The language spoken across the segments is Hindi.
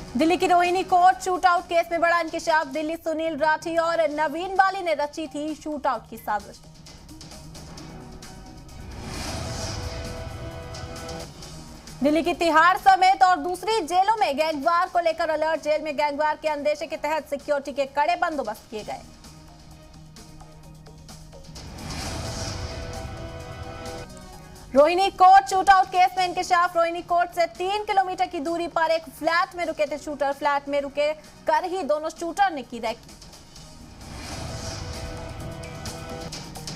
दिल्ली की रोहिणी कोर्ट शूटआउट केस में बड़ा इंकशाफ। दिल्ली सुनील राठी और नवीन बाली ने रची थी शूटआउट की साजिश। दिल्ली की तिहाड़ समेत और दूसरी जेलों में गैंगवार को लेकर अलर्ट। जेल में गैंगवार के अंदेशे के तहत सिक्योरिटी के कड़े बंदोबस्त किए गए। रोहिणी कोर्ट शूटआउट केस में इंकशाफ। रोहिणी कोर्ट से 3 किलोमीटर की दूरी पर एक फ्लैट में रुके थे शूटर। फ्लैट में रुके कर ही दोनों शूटर ने की रैकी।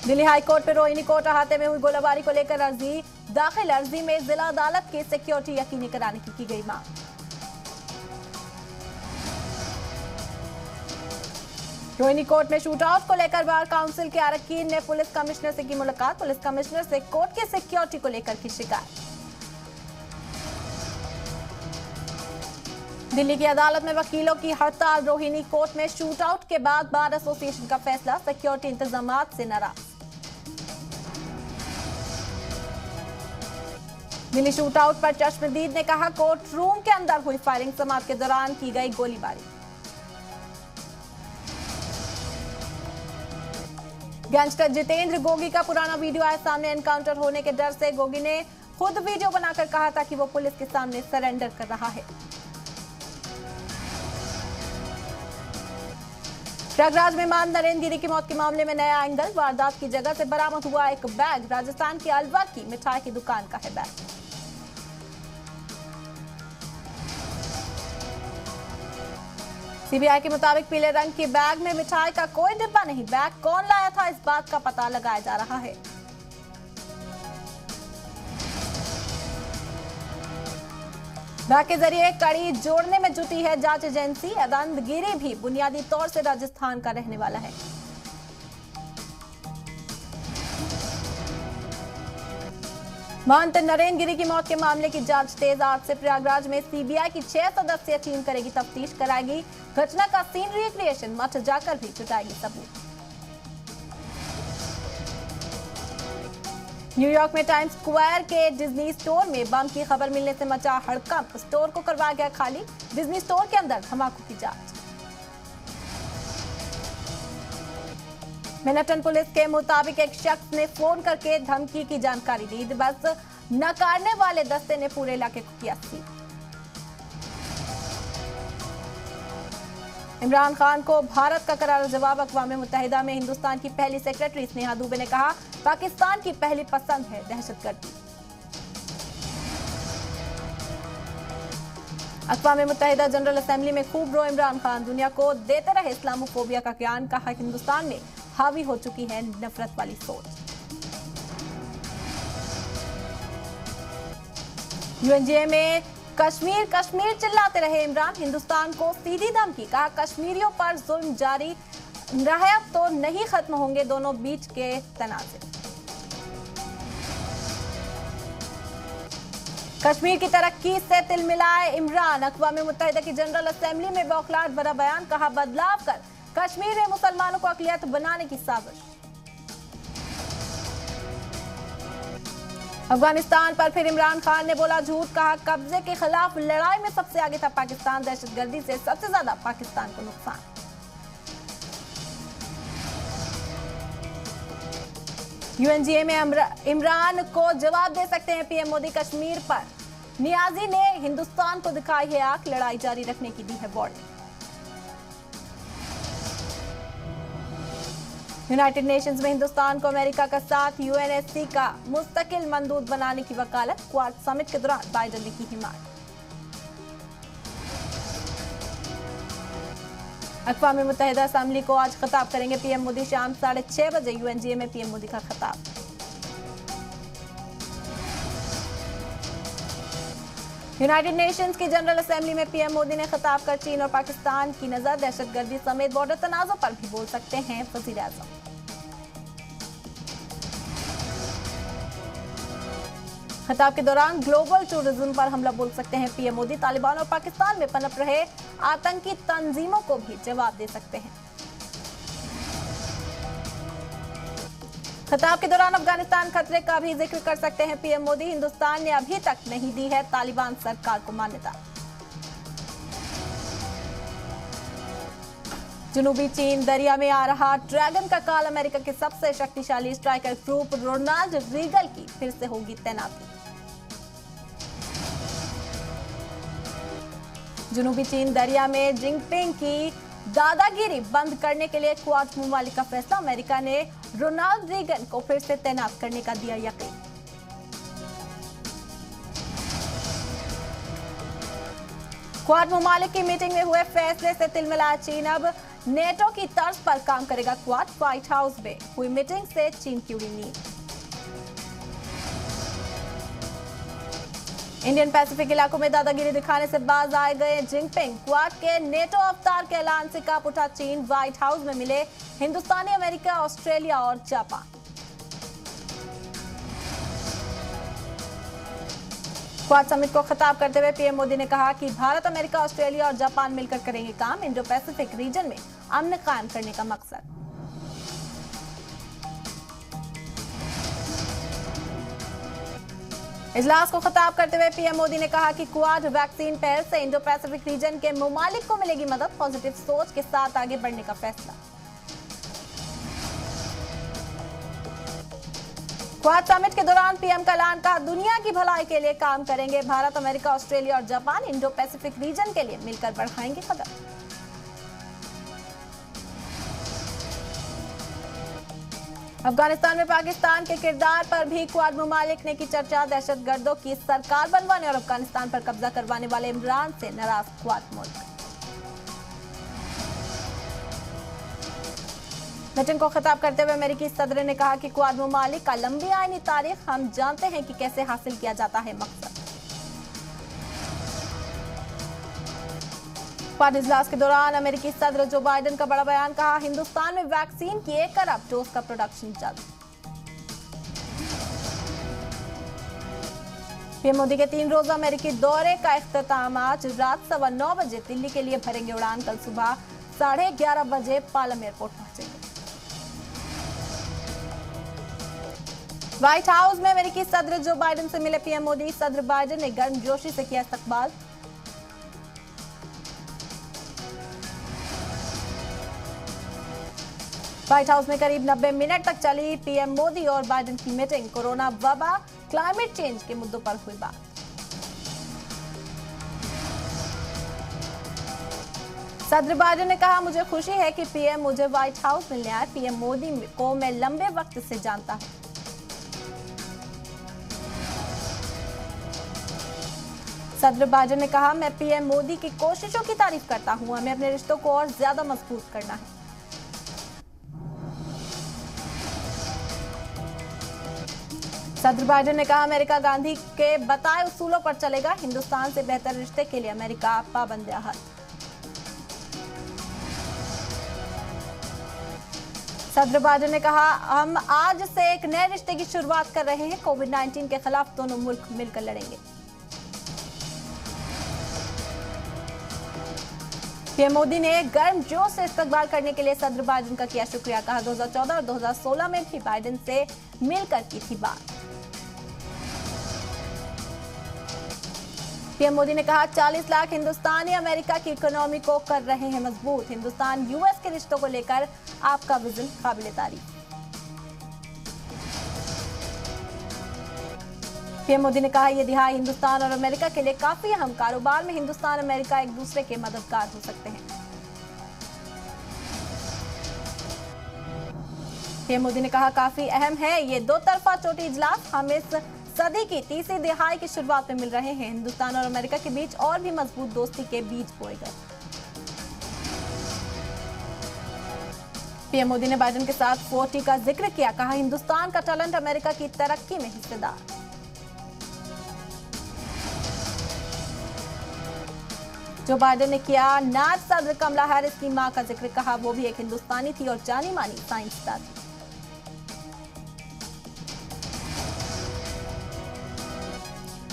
दिल्ली हाई कोर्ट में रोहिणी कोर्ट अहाते में हुई गोलाबारी को लेकर अर्जी दाखिल। अर्जी में जिला अदालत की सिक्योरिटी यकीनी कराने की गई मांग। रोहिणी कोर्ट में शूटआउट को लेकर बार काउंसिल के अरकान ने पुलिस कमिश्नर से की मुलाकात। पुलिस कमिश्नर से कोर्ट की सिक्योरिटी को लेकर की शिकायत। दिल्ली की अदालत में वकीलों की हड़ताल। रोहिणी कोर्ट में शूटआउट के बाद बार एसोसिएशन का फैसला। सिक्योरिटी इंतजामात से नाराज। दिल्ली शूटआउट पर चश्मदीद ने कहा कोर्ट रूम के अंदर हुई फायरिंग। समात के दौरान की गई गोलीबारी। गैंगस्टर जितेंद्र गोगी का पुराना वीडियो आया सामने। एनकाउंटर होने के डर से गोगी ने खुद वीडियो बनाकर कहा था कि वो पुलिस के सामने सरेंडर कर रहा है। प्रयागराज में मान नरेंद्र गिरी की मौत के मामले में नया एंगल। वारदात की जगह से बरामद हुआ एक बैग। राजस्थान के अलवर की मिठाई की दुकान का है बैग। सीबीआई के मुताबिक पीले रंग के बैग में मिठाई का कोई डिब्बा नहीं। बैग कौन लाया था इस बात का पता लगाया जा रहा है। बैग के जरिए कड़ी जोड़ने में जुटी है जांच एजेंसी। अदंत गिरी भी बुनियादी तौर से राजस्थान का रहने वाला है। महंत नरेंद्र गिरी की मौत के मामले की जांच तेज। आज से प्रयागराज में सीबीआई की 6 सदस्यीय टीम करेगी तफ्तीश। कराएगी घटना का सीन रिक्रिएशन। मठ जाकर भी जुटाएगी सबूत। न्यूयॉर्क में टाइम्स स्क्वायर के डिज्नी स्टोर में बम की खबर मिलने से मचा हड़कंप। स्टोर को करवाया गया खाली। डिज्नी स्टोर के अंदर धमाकों की जांच। मैनहट्टन पुलिस के मुताबिक एक शख्स ने फोन करके धमकी की जानकारी दी। बस नकारने वाले दस्ते ने पूरे इलाके को किया सील। इमरान खान को भारत का करारा जवाब। अक़वाम मुत्तहिदा में हिंदुस्तान की पहली सेक्रेटरी स्नेहा दुबे ने कहा पाकिस्तान की पहली पसंद है दहशतगर्दी। अक़वाम मुत्तहिदा जनरल असेंबली में खूब रो इमरान खान। दुनिया को देते रहे इस्लामोफोबिया का ज्ञान। कहा हिंदुस्तान में हावी हो चुकी है नफरत वाली सोच। यूएनजीए में कश्मीर कश्मीर चिल्लाते रहे इमरान। हिंदुस्तान को सीधी धमकी। कहा कश्मीरियों पर जुल्म जारी रहा तो नहीं खत्म होंगे दोनों बीच के तनाज़े। कश्मीर की तरक्की से तिल मिलाए इमरान। अक़वाम मुत्तहिदा की जनरल असेंबली में बौखलाहट भरा बयान। कहा बदलाव कर कश्मीर में मुसलमानों को अक़लियत बनाने की साजिश। अफगानिस्तान पर फिर इमरान खान ने बोला झूठ। कहा कब्जे के खिलाफ लड़ाई में सबसे आगे था पाकिस्तान। दहशतगर्दी से सबसे ज्यादा पाकिस्तान को नुकसान। यूएनजीए में इमरान को जवाब दे सकते हैं पीएम मोदी। कश्मीर पर नियाजी ने हिंदुस्तान को दिखाई है आंख। लड़ाई जारी रखने की दी है वार्निंग। यूनाइटेड नेशंस में हिंदुस्तान को अमेरिका का साथ। यूएनएससी का मुस्तकिल मंदूद बनाने की वकालत। क्वाड समिट के दौरान बाइडेन ने की हिमायत। अक़वाम मुत्तहिदा असेंबली को आज खिताब करेंगे पीएम मोदी। शाम 6:30 बजे यूएनजीए में पीएम मोदी का खिताब। यूनाइटेड नेशंस की जनरल असेंबली में पीएम मोदी ने खिताब कर चीन और पाकिस्तान की नजर। दहशतगर्दी समेत बॉर्डर तनाज़ों पर भी बोल सकते हैं वज़ीर आज़म। खिताब के दौरान ग्लोबल टूरिज्म पर हमला बोल सकते हैं पीएम मोदी। तालिबान और पाकिस्तान में पनप रहे आतंकी तंजीमों को भी जवाब दे सकते हैं। खिताब के दौरान अफगानिस्तान खतरे का भी जिक्र कर सकते हैं पीएम मोदी। हिंदुस्तान ने अभी तक नहीं दी है तालिबान सरकार को मान्यता। जनूबी चीन दरिया में आ रहा ड्रैगन का काल, अमेरिका के सबसे शक्तिशाली स्ट्राइकर ग्रुप रोनाल्ड रीगन की फिर से होगी तैनाती। जनूबी चीन दरिया में जिनपिंग की दादागिरी बंद करने के लिए क्वाड ममालिक का फैसला, अमेरिका ने रोनाल्ड रीगन को फिर से तैनात करने का दिया यकीन। क्वाड ममालिक की मीटिंग में हुए फैसले से तिलमिलाया चीन, अब नेटो की तर्ज पर काम करेगा क्वाड। व्हाइट हाउस में हुई मीटिंग से चीन की उड़ी नींद। इंडियन पैसिफिक इलाकों में दादागिरी दिखाने से बाज आए गए जिनपिंग, क्वाड के नेटो अवतार के ऐलान से कांप उठा चीन। व्हाइट हाउस में मिले हिंदुस्तानी, अमेरिका, ऑस्ट्रेलिया और जापान। क्वाड समिट को खिताब करते हुए पीएम मोदी ने कहा कि भारत, अमेरिका, ऑस्ट्रेलिया और जापान मिलकर करेंगे काम, इंडो पैसिफिक रीजन में अमन कायम करने का मकसद। इजलास को खिताब करते हुए पीएम मोदी ने कहा कि क्वाड वैक्सीन पहल से इंडो पैसिफिक रीजन के ममालिक को मिलेगी मदद, पॉजिटिव सोच के साथ आगे बढ़ने का फैसला। क्वाड समिट के दौरान पीएम का ऐलान, कहा दुनिया की भलाई के लिए काम करेंगे, भारत, अमेरिका, ऑस्ट्रेलिया और जापान इंडो पैसिफिक रीजन के लिए मिलकर बढ़ाएंगे कदम। अफगानिस्तान में पाकिस्तान के किरदार पर भी क्वाड ममालिक ने की चर्चा, दहशतगर्दों की सरकार बनवाने और अफगानिस्तान पर कब्जा करवाने वाले इमरान से नाराज क्वाड मुल्क। मीटिंग को खिताब करते हुए अमेरिकी सदर ने कहा कि क्वाड ममालिक का लंबी आईनी तारीख, हम जानते हैं कि कैसे हासिल किया जाता है मकसद। क्वाड इजलास के दौरान अमेरिकी सदर जो बाइडेन का बड़ा बयान, कहा हिंदुस्तान में वैक्सीन की 1 अरब डोज का प्रोडक्शन जल्द। पीएम मोदी के 3 रोजा अमेरिकी दौरे का इख्तिताम आज रात 9:15 बजे दिल्ली के लिए भरेंगे उड़ान, कल सुबह 11:30 बजे पालम एयरपोर्ट पहुंचेंगे। व्हाइट हाउस में अमेरिकी सदर जो बाइडेन से मिले पीएम मोदी, सदर बाइडेन ने गर्मजोशी से किया इस्तकबाल। व्हाइट हाउस में करीब 90 मिनट तक चली पीएम मोदी और बाइडेन की मीटिंग, कोरोना वबा, क्लाइमेट चेंज के मुद्दों पर हुई बात। सदर बाइडेन ने कहा, मुझे खुशी है कि पीएम मुझे व्हाइट हाउस मिलने आए, पीएम मोदी को मैं लंबे वक्त से जानता हूं। सदर बाइडेन ने कहा, मैं पीएम मोदी की कोशिशों की तारीफ करता हूं, हमें अपने रिश्तों को और ज्यादा मजबूत करना है। सदर बाइडेन ने कहा, अमेरिका गांधी के बताए उसूलों पर चलेगा, हिंदुस्तान से बेहतर रिश्ते के लिए अमेरिका पाबंद-ए-हद। सदर बाइडेन ने कहा, हम आज से एक नए रिश्ते की शुरुआत कर रहे हैं, कोविड-19 के खिलाफ दोनों मुल्क मिलकर लड़ेंगे। पीएम मोदी ने गर्मजोश से इस्तकबाल करने के लिए सदर बाइडेन का किया शुक्रिया, कहा 2014 और 2016 में भी बाइडेन से मिलकर की थी बात। पीएम मोदी ने कहा, 40 लाख हिंदुस्तानी अमेरिका की इकोनॉमी को कर रहे हैं मजबूत, हिंदुस्तान यूएस के रिश्तों को लेकर आपका विजन काबिल तारीफ। पीएम मोदी ने कहा, यह दिहाई हिंदुस्तान और अमेरिका के लिए काफी अहम, कारोबार में हिंदुस्तान अमेरिका एक दूसरे के मददगार हो सकते हैं। पीएम मोदी ने कहा, काफी अहम है ये 2 तरफा चोटी इजलास, हम इस सदी की तीसरी दिहाई की शुरुआत में मिल रहे हैं, हिंदुस्तान और अमेरिका के बीच और भी मजबूत दोस्ती के बीज बोए गए। पीएम मोदी ने बाइडेन के साथ 40 का जिक्र किया, कहा हिंदुस्तान का टैलेंट अमेरिका की तरक्की में हिस्सेदार। जो बाइडेन ने किया नायब सदर कमला हैरिस की मां का जिक्र, कहा वो भी एक हिंदुस्तानी थी और जानी मानी साइंसदान थी।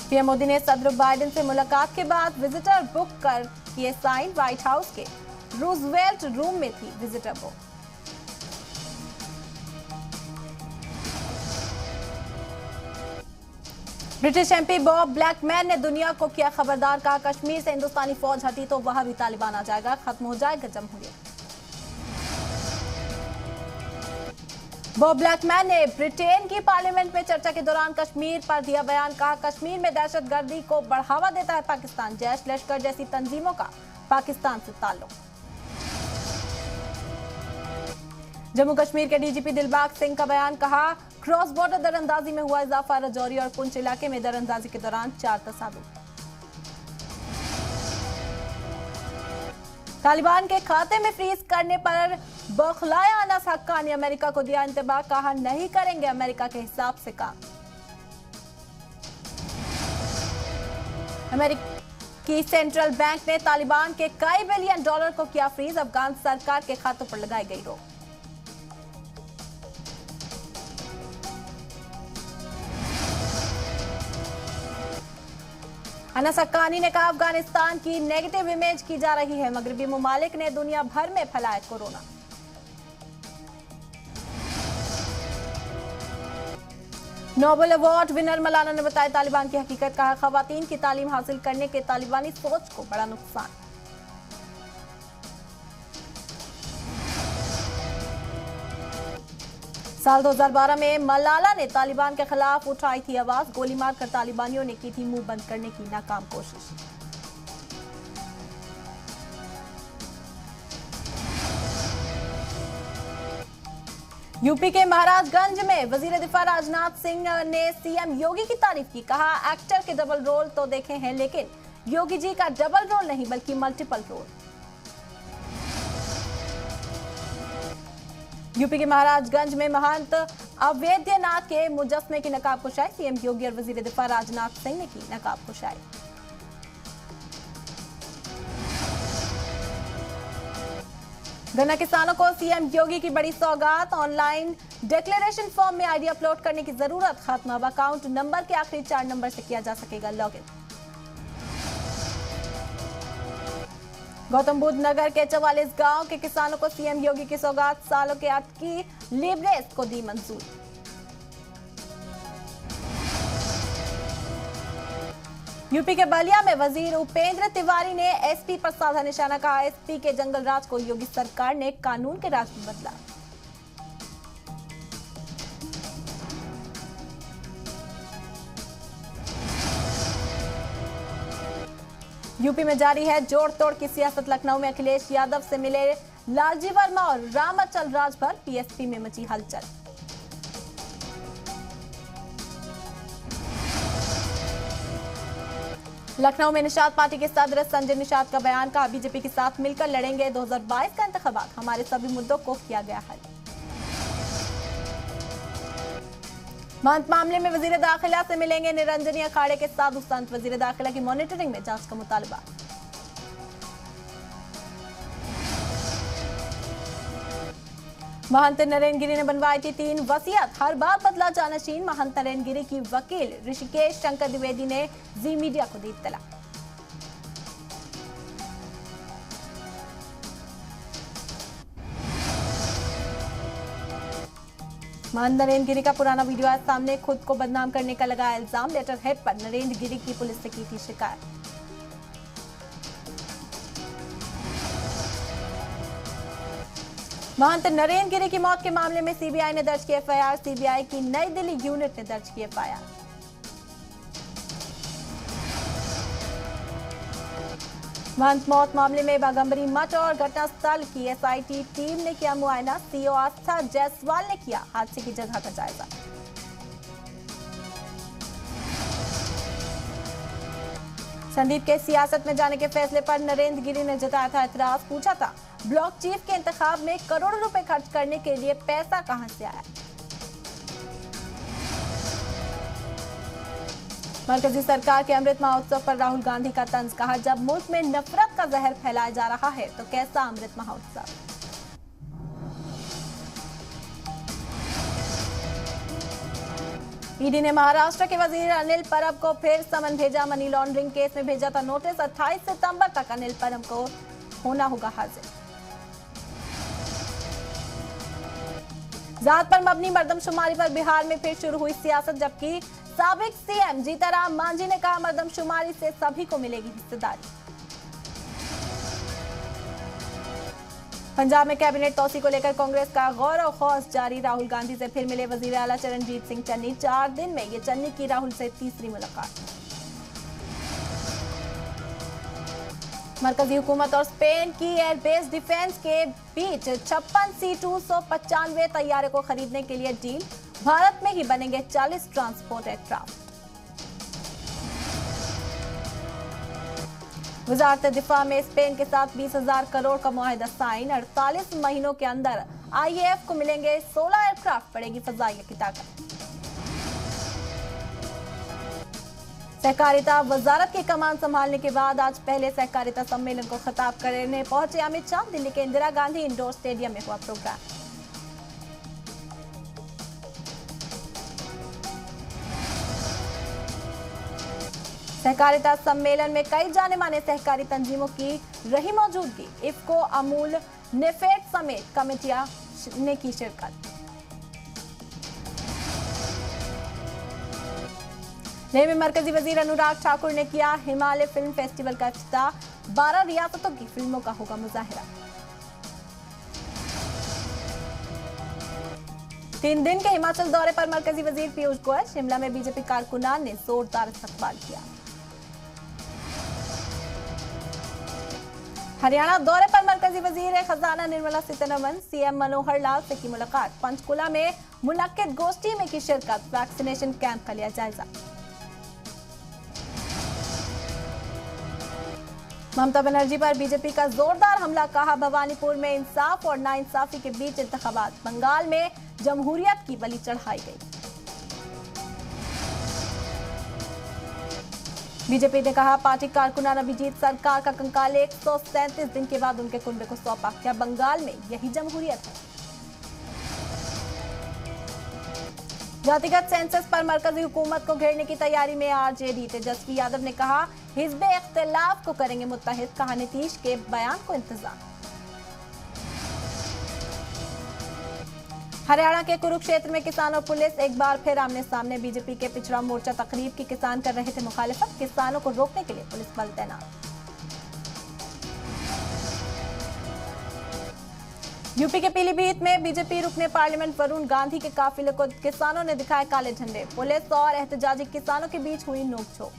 पीएम मोदी ने सदर बाइडेन से मुलाकात के बाद विजिटर बुक कर किए साइन, व्हाइट हाउस के रूजवेल्ट रूम में थी visitor book. British MP Bob Blackman ने दुनिया को किया खबरदार, कहा कश्मीर से हिंदुस्तानी फौज हटी तो वहां भी तालिबान आ जाएगा, खत्म हो जाएगा जमहूरियत। बॉब ब्लैकमैन ने ब्रिटेन की पार्लियामेंट में चर्चा के दौरान कश्मीर पर दिया बयान। कहा, कश्मीर में दहशतगर्दी को बढ़ावा देता है पाकिस्तान। जैश लश्कर जैसी तंजीमों का पाकिस्तान से ताल्लुक। जम्मू कश्मीर के डीजीपी दिलबाग सिंह का बयान। कहा, क्रॉस बॉर्डर दरअंदाजी में हुआ इजाफा। राजौरी और पुंछ इलाके में दरअंदाजी के दौरान 4 तसादुम। तालिबान के खाते में फ्रीज करने पर बौखलाया अनस हक्कानी। अमेरिका को दिया इंतबाह। कहा, नहीं करेंगे अमेरिका के हिसाब से काम। अमेरिकी सेंट्रल बैंक ने तालिबान के कई बिलियन डॉलर को किया फ्रीज। अफगान सरकार के खातों पर लगाई गई रोक। अनस हक्कानी ने कहा, अफगानिस्तान की नेगेटिव इमेज की जा रही है। मगरबी मुमालिक ने दुनिया भर में फैलाया corona. Nobel award winner Malana ने बताया तालिबान की हकीकत। कहा, खवातीन की तालीम हासिल करने के तालिबानी सोच को बड़ा नुकसान। साल 2012 में मलाला ने तालिबान के खिलाफ उठाई थी आवाज। गोली मारकर तालिबानियों ने की थी मुंह बंद करने की नाकाम कोशिश। यूपी के महाराजगंज में वजीर दिफा राजनाथ सिंह ने सीएम योगी की तारीफ की। कहा, एक्टर के डबल रोल तो देखे हैं, लेकिन योगी जी का डबल रोल नहीं बल्कि मल्टीपल रोल। यूपी के महाराजगंज में महंत अवैधनाथ के मुजस्मे की नकाब कुशाई। सीएम योगी और वजीर दिफा राजनाथ सिंह ने की नकाब कुशाई। गन्ना किसानों को सीएम योगी की बड़ी सौगात। ऑनलाइन डिक्लेरेशन फॉर्म में आईडी अपलोड करने की जरूरत खत्म। अब अकाउंट नंबर के आखिरी 4 नंबर से किया जा सकेगा लॉगिन। गौतम बुद्ध नगर के 44 गांव के किसानों को सीएम योगी की सौगात। सालों के अटकी लिबरेस को दी मंजूरी। यूपी के बलिया में वजीर उपेंद्र तिवारी ने एसपी पर साधा निशाना। कहा, एसपी के जंगल राज को योगी सरकार ने कानून के राज में बदला। यूपी में जारी है जोड़ तोड़ की सियासत। लखनऊ में अखिलेश यादव से मिले लालजी वर्मा और रामाचल राजभर। पीएसपी में मची हलचल। लखनऊ में निषाद पार्टी के सदर संजय निषाद का बयान। कहा, बीजेपी के साथ मिलकर लड़ेंगे 2022 का इंतखाबात। हमारे सभी मुद्दों को किया गया हल। महंत मामले में वजीर दाखिला से मिलेंगे निरंजनी अखाड़े के साधु संत। वजीर दाखिला की मॉनिटरिंग में जांच का मुतालबा। महंत नरेंद्र गिरी ने बनवाई थी 3 वसीयत। हर बार बदला जानशीन। महंत नरेंद्र गिरी की वकील ऋषिकेश शंकर द्विवेदी ने जी मीडिया को दी इत्तला। महंत नरेंद्र गिरी का पुराना वीडियो आज सामने। खुद को बदनाम करने का लगाया इल्जाम। लेटर हेड पर नरेंद्र गिरी की पुलिस से की थी शिकायत। महंत नरेंद्र गिरी की मौत के मामले में सीबीआई ने दर्ज की एफआईआर। सीबीआई की नई दिल्ली यूनिट ने दर्ज की एफआईआर। महंत मौत मामले में बागंबरी मठ और घटनास्थल की एसआईटी टीम ने किया मुआयना। सीओ आस्था जायसवाल ने किया हादसे की जगह का जायजा। संदीप के सियासत में जाने के फैसले पर नरेंद्र गिरी ने जताया था एतराज। पूछा था, ब्लॉक चीफ के इंतखाब में करोड़ों रुपए खर्च करने के लिए पैसा कहां से आया। मरकजी सरकार के अमृत महोत्सव पर राहुल गांधी का तंज। कहा, जब मुल्क में नफरत का जहर फैलाया जा रहा है तो कैसा अमृत महोत्सव। ईडी ने महाराष्ट्र के वजीर अनिल परब को फिर समन भेजा। मनी लॉन्ड्रिंग केस में भेजा था नोटिस। 28 सितंबर तक अनिल परब को होना होगा हाजिर। जात पर मबनी मर्दमशुमारी पर बिहार में फिर शुरू हुई सियासत। जबकि साबिक सीएम जीतनराम मांझी ने कहा, मर्दमशुमारी से सभी को मिलेगी हिस्सेदारी। पंजाब में कैबिनेट तोसी को लेकर कांग्रेस का गौर और खौस जारी। राहुल गांधी से फिर मिले वजीर आला चरणजीत सिंह चन्नी। 4 दिन में ये चन्नी की राहुल से तीसरी मुलाकात। मरकजी हुकूमत और स्पेन की एयरबेस डिफेंस के बीच 56 C-295 तैयारे को खरीदने के लिए डील। भारत में ही बनेंगे 40 ट्रांसपोर्ट एयरक्राफ्ट। वजारत दिफा में स्पेन के साथ 20,000 करोड़ का मुआहिदा साइन। 48 महीनों के अंदर IAF को मिलेंगे 16 एयरक्राफ्ट। बढ़ेगी फजाइया की ताकत। सहकारिता वजारत की कमान संभालने के बाद आज पहले सहकारिता सम्मेलन को खिताब करने पहुंचे अमित शाह। दिल्ली के इंदिरा गांधी इंडोर स्टेडियम में हुआ प्रोग्राम। सहकारिता सम्मेलन में कई जाने माने सहकारी तंजीमों की रही मौजूदगी। इफ्को, अमूल, नेफेड समेत कमेटियां ने की शिरकत। लेह में मरकजी वजीर अनुराग ठाकुर ने किया हिमालय फिल्म फेस्टिवल का इफ्तिताह। 12 रियासतों की फिल्मों का होगा मुजाहिरा। 3 दिन के हिमाचल दौरे पर मरकजी वजीर पीयूष गोयल। शिमला में बीजेपी कारकुनान ने जोरदार इस्तकबाल किया। हरियाणा दौरे पर मरकजी वजीर खजाना निर्मला सीतारमण। CM मनोहर लाल से की मुलाकात। पंचकुला में मुनक्किद गोष्ठी में की शिरकत। वैक्सीनेशन कैंप का लिया जायजा। ममता बनर्जी पर बीजेपी का जोरदार हमला। कहा भवानीपुर में इंसाफ और नाइंसाफी के बीच इंतखाबात। बंगाल में जमहूरियत की बलि चढ़ाई गई। बीजेपी ने कहा पार्टी कारकुनान अभिजीत सरकार का कंकाल 137 दिन के बाद उनके कुनबे को सौंपा। क्या बंगाल में यही जमहूरियत है? जातिगत सेंसस पर मरकजी हुकूमत को घेरने की तैयारी में आरजेडी। तेजस्वी यादव ने कहा हिज़्ब इख्तिलाफ को करेंगे मुत्तहिद। कहा नीतीश के बयान को इंतजार। हरियाणा के कुरुक्षेत्र में किसान और पुलिस एक बार फिर आमने सामने। बीजेपी के पिछड़ा मोर्चा तकरीब की किसान कर रहे थे मुखालिफत। किसानों को रोकने के लिए पुलिस बल तैनात। यूपी के पीलीभीत में बीजेपी रुकने पार्लियामेंट वरुण गांधी के काफिले को किसानों ने दिखाए काले झंडे। पुलिस और एहतजाजी किसानों के बीच हुई नोकझोंक।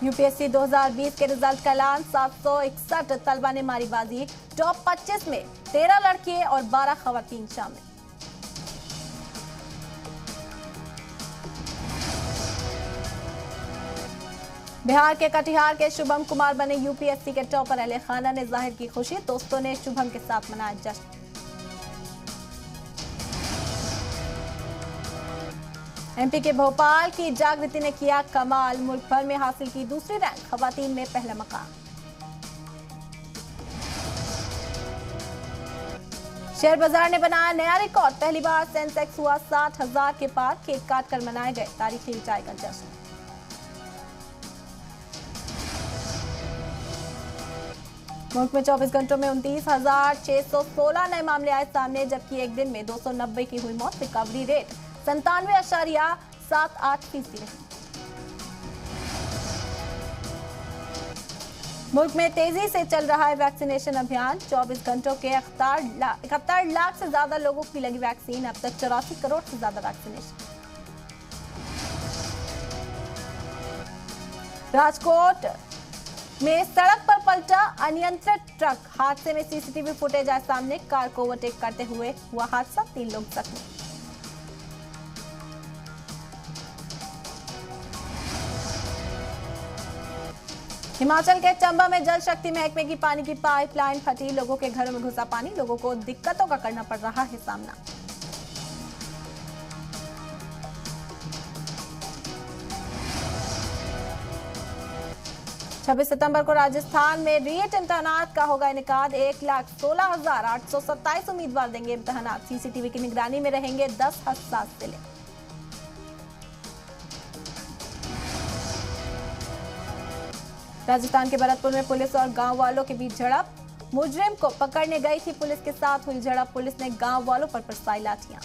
यूपीएससी 2020 के रिजल्ट का ऐलान। 761 तलबा ने मारी बाजी। टॉप 25 में 13 लड़कियां और 12 खवातीन शामिल। बिहार के कटिहार के शुभम कुमार बने यूपीएससी के टॉपर। अहले खाना ने जाहिर की खुशी। दोस्तों ने शुभम के साथ मनाया जश्न। एमपी के भोपाल की जागृति ने किया कमाल। मुल्क भर में हासिल की दूसरी रैंक। खवातीन में पहला मकाम। शेयर बाजार ने बनाया नया रिकॉर्ड। पहली बार सेंसेक्स हुआ 60,000 के पार। केक काट कर मनाए गए तारीखी ऊंचाई का जश्न। मुल्क में 24 घंटों में 29,616 नए मामले आए सामने, जबकि एक दिन में 290 की हुई मौत। रिकवरी रेट 97.78% रही। मुल्क में तेजी से चल रहा है वैक्सीनेशन अभियान। 24 घंटों के 71 लाख से ज्यादा लोगों की लगी वैक्सीन। अब तक 84 करोड़ से ज्यादा वैक्सीनेशन। राजकोट में सड़क पर पलटा अनियंत्रित ट्रक। हादसे में सीसीटीवी फुटेज आए सामने। कार को ओवरटेक करते हुए हुआ हादसा। 3 लोग जख्मी। हिमाचल के चंबा में जल शक्ति महकमे की पानी की पाइपलाइन फटी। लोगों के घरों में घुसा पानी। लोगों को दिक्कतों का करना पड़ रहा है सामना। छब्बीस सितंबर को राजस्थान में रीट इम्तहानात का होगा इनेकाद। 1,16,827 उम्मीदवार देंगे इम्तहानात। सीसीटीवी की निगरानी में रहेंगे 10 हसास जिले। राजस्थान के भरतपुर में पुलिस और गांव वालों के बीच झड़प। मुजरिम को पकड़ने गई थी पुलिस के साथ हुई झड़प। पुलिस ने गांव वालों पर बरसाई लाठियां।